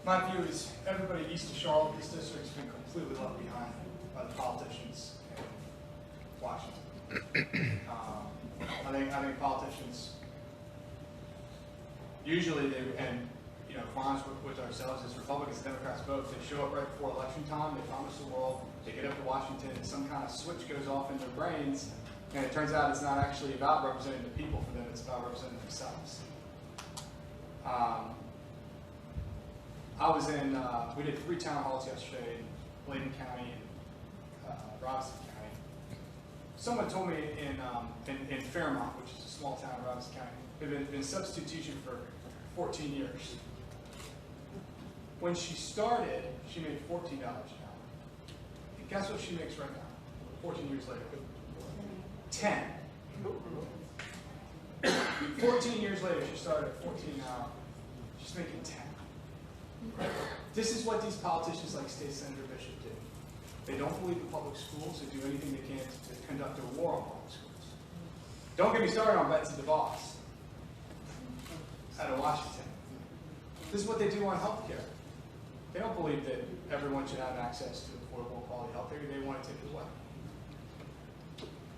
My view is everybody east of Charlotte, this district's been completely left behind by the politicians in Washington. I think politicians usually and if we're honest with ourselves, as Republicans and Democrats both, they show up right before election time, they promise the world, they get up to Washington, and some kind of switch goes off in their brains, and it turns out it's not actually about representing the people for them, it's about representing themselves. We did 3 town halls yesterday in Bladen County and Robinson County. Someone told me in Fairmont, which is a small town in Robinson County, they've been substitute teaching for 14 years. When she started, she made $14 an hour. And guess what she makes right now, 14 years later? 10. 14 years later, she started at 14 an hour. She's making 10. This is what these politicians like State Senator Bishop do. They don't believe in public schools. They do anything they can to conduct a war on public schools. Don't get me started on Betsy DeVos out of Washington. This is what they do on health care. They don't believe that everyone should have access to affordable quality health care. They want to take it away.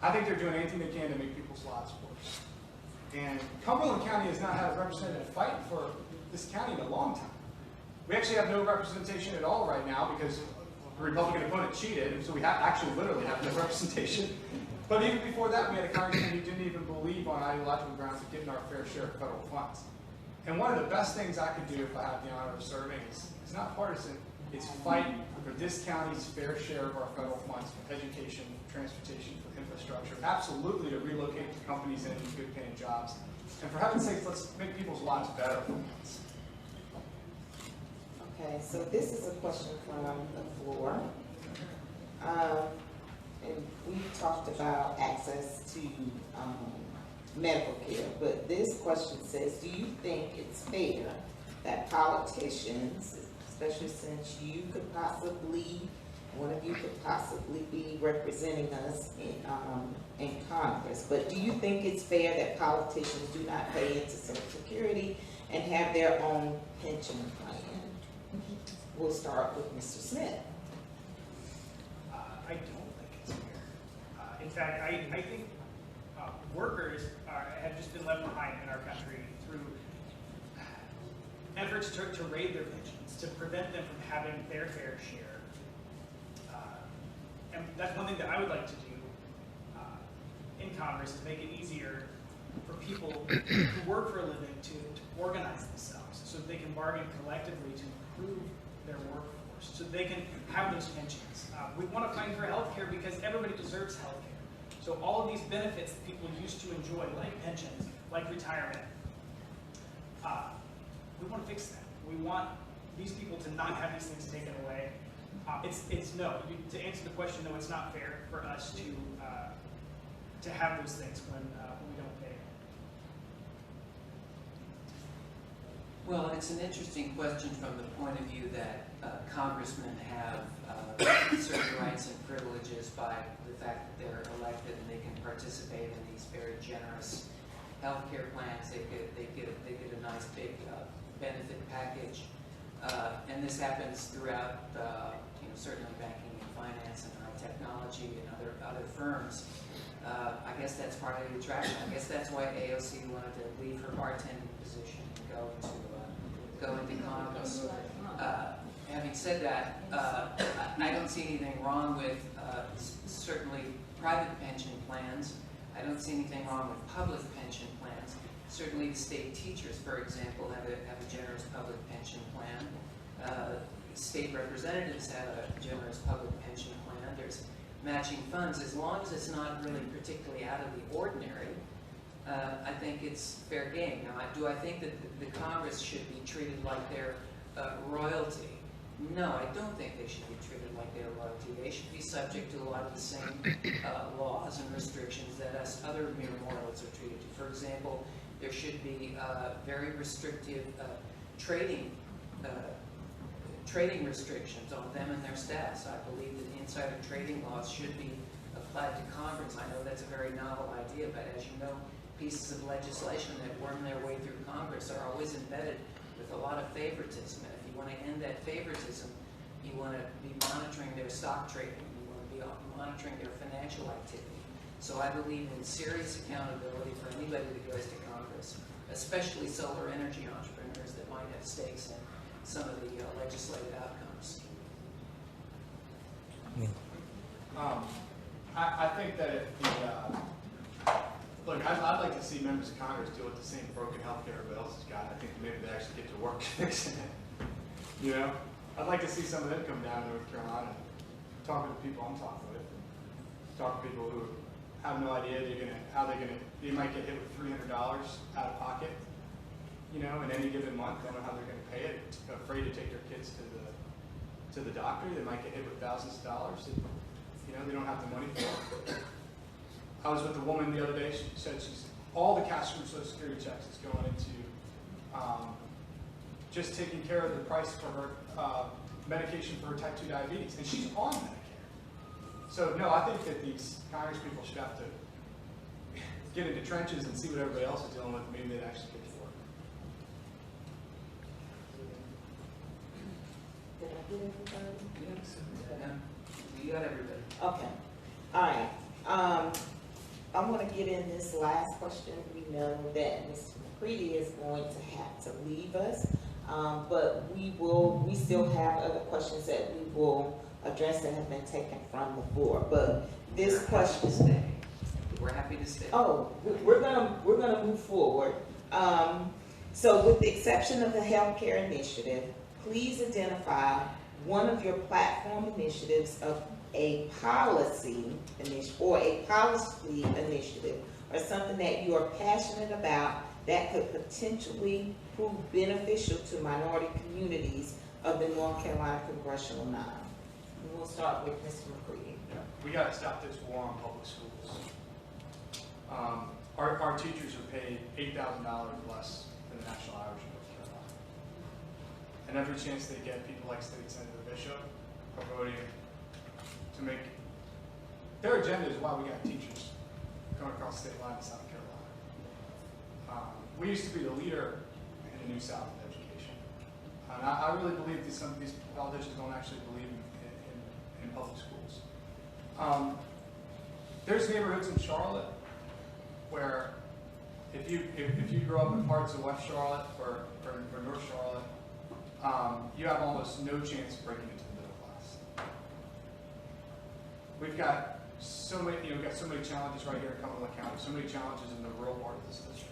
I think they're doing anything they can to make people's lives worse. And Cumberland County has not had a representative fight for this county in a long time. We actually have no representation at all right now because the Republican opponent cheated, and so we actually literally have no representation. But even before that, we had a congressman who didn't even believe on ideological grounds of getting our fair share of federal funds. And one of the best things I could do if I had the honor of serving is not partisan, it's fight for this county's fair share of our federal funds for education, transportation, for infrastructure, absolutely to relocate the companies into good paying jobs. And for heaven's sakes, let's make people's lives better for once. Okay, so this is a question from the floor. And we talked about access to medical care, but this question says, do you think it's fair that politicians, especially since you could possibly, one of you could possibly be representing us in Congress, but do you think it's fair that politicians do not pay into Social Security and have their own pension plan? We'll start with Mr. Smith. I don't think it's fair. In fact, I think workers have just been left behind in our country through efforts to raise their pensions, to prevent them from having their fair share. And that's one thing that I would like to do in Congress, is make it easier for people who work for a living to organize themselves so that they can bargain collectively to improve their workforce, so they can have those pensions. We want to fight for health care because everybody deserves health care. So all of these benefits that people used to enjoy, like pensions, like retirement, we want to fix that. We want these people to not have these things taken away. It's no. To answer the question, no, it's not fair for us to have those things when we don't pay. Well, it's an interesting question from the point of view that congressmen have certain rights and privileges by the fact that they're elected and they can participate in these very generous health care plans. They get a nice big benefit package, and this happens throughout certainly banking and finance and high technology and other firms. I guess that's part of the attraction. I guess that's why AOC wanted to leave her bartending position and go into Congress. Having said that, I don't see anything wrong with certainly private pension plans. I don't see anything wrong with public pension plans. Certainly the state teachers, for example, have a generous public pension plan. State representatives have a generous public pension plan. There's matching funds. As long as it's not really particularly out of the ordinary, I think it's fair game. Now, do I think that the Congress should be treated like they're royalty? No, I don't think they should be treated like they're royalty. They should be subject to a lot of the same laws and restrictions that us other mere mortals are treated to. For example, there should be very restrictive trading restrictions on them and their staffs. I believe that insider trading laws should be applied to Congress. I know that's a very novel idea, but as you know, pieces of legislation that worm their way through Congress are always embedded with a lot of favoritism. And if you want to end that favoritism, you want to be monitoring their stock trading. You want to be monitoring their financial activity. So I believe in serious accountability for anybody that goes to Congress, especially solar energy entrepreneurs that might have stakes in some of the legislative outcomes. I think that if look, I'd like to see members of Congress deal with the same broken healthcare everybody else has got. I think maybe they actually get to work fixing it. You know, I'd like to see some of them come down to North Carolina, talk to the people I'm talking with, talk to people who have no idea they might get hit with $300 out of pocket, you know, in any given month. Don't know how they're going to pay it. Afraid to take their kids to the doctor. They might get hit with thousands of dollars. You know, they don't have the money for it. I was with a woman the other day. She said all the cash from Social Security checks is going into just taking care of the price for her medication for her type 2 diabetes, and she's on Medicare. So no, I think that these Congress people should have to get into trenches and see what everybody else is dealing with. Maybe they'd actually get to work. Did I get everybody? You got everybody. Okay, all right. I want to get in this last question. We know that Mr. McCready is going to have to leave us, but we still have other questions that we will address that have been taken from the floor. But this question, we're happy to stay. oh, we're gonna move forward. So, with the exception of the healthcare initiative, please identify one of your platform initiatives of a policy initiative or something that you are passionate about that could potentially prove beneficial to minority communities of the North Carolina Congressional 9. And we'll start with Mr. McCready. Yeah, we got to stop this war on public schools. Our teachers are paid $8,000 less than the national average in North Carolina. And every chance they get, people like State Senator Bishop are voting to make their agenda is why we got teachers going across the state line in South Carolina. We used to be the leader in the New South in education. And I really believe that some of these politicians don't actually believe in public schools. There's neighborhoods in Charlotte where if you grow up in parts of West Charlotte or North Charlotte, you have almost no chance of breaking into the middle class. We've got so many challenges right here in Cumberland County, so many challenges in the rural part of this district.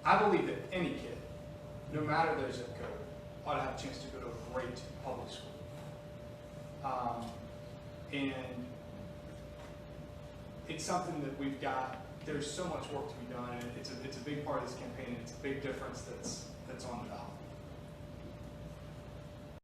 I believe that any kid, no matter their zip code, ought to have a chance to go to a great public school. And it's something that we've got. There's so much work to be done, and it's a big part of this campaign, and it's a big difference that's on the ballot.